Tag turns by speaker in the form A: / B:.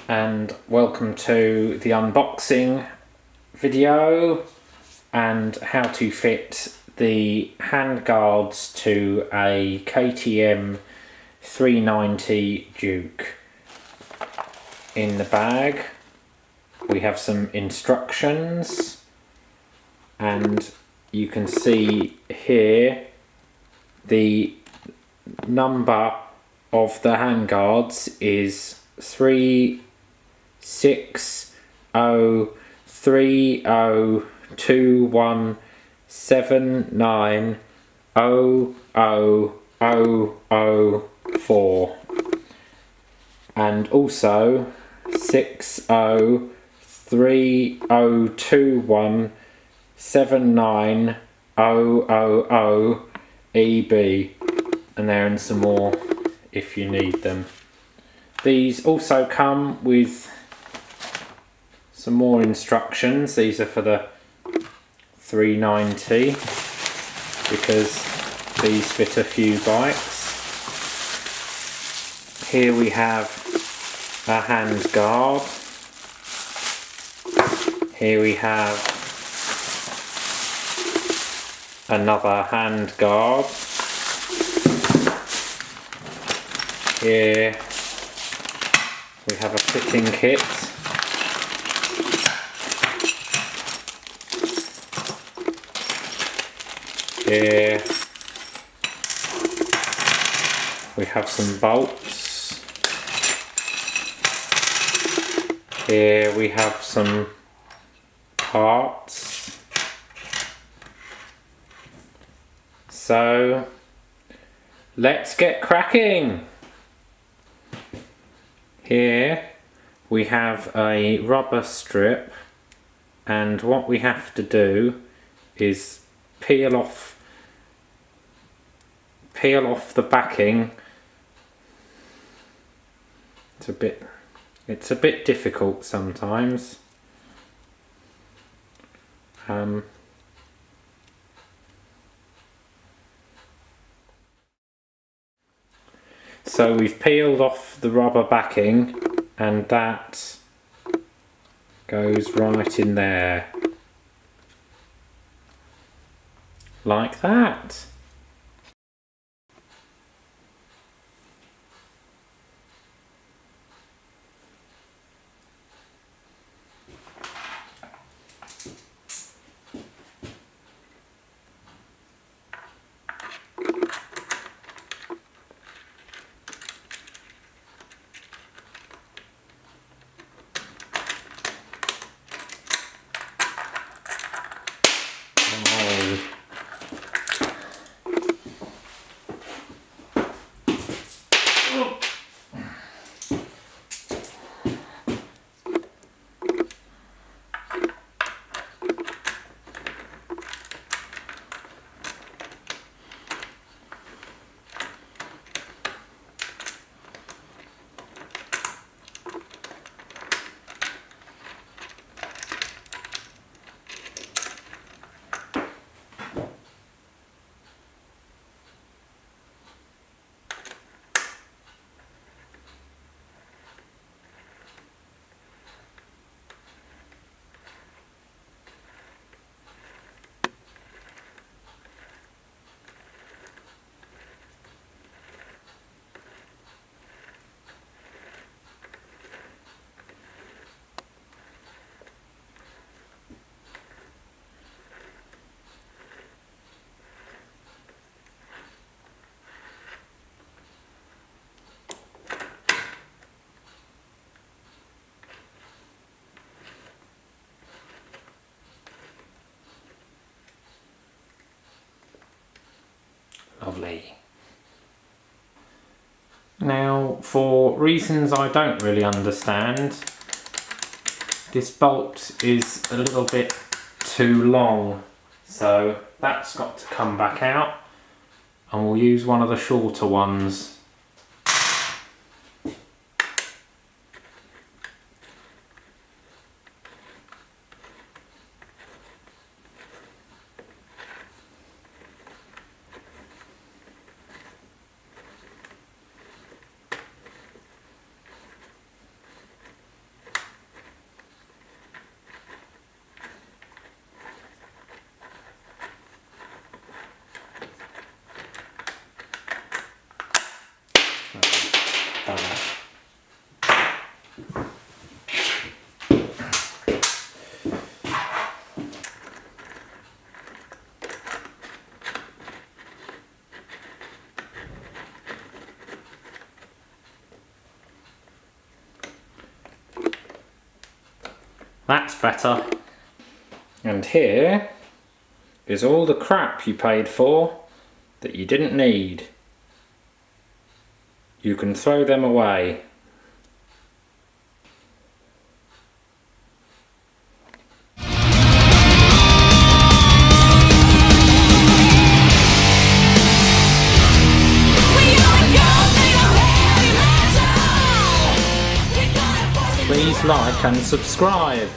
A: and welcome to the unboxing video and how to fit the handguards to a KTM 390 Duke. In the bag we have some instructions, and you can see here the number of the handguards is 36030217900004, and also 6030217900EB, and there are some more if you need them. These also come with some more instructions. These are for the 390 because these fit a few bikes. Here we have a hand guard. Here we have another hand guard. Here we have a fitting kit. Here we have some bolts. Here we have some parts. So let's get cracking. Here we have a rubber strip, and what we have to do is peel off the backing. It's a bit difficult sometimes. So we've peeled off the rubber backing, and that goes right in there, like that. Lovely. Now, for reasons I don't really understand, this bolt is a little bit too long, so that's got to come back out, and we'll use one of the shorter ones. That's better. And here is all the crap you paid for that you didn't need. You can throw them away. Please like and subscribe.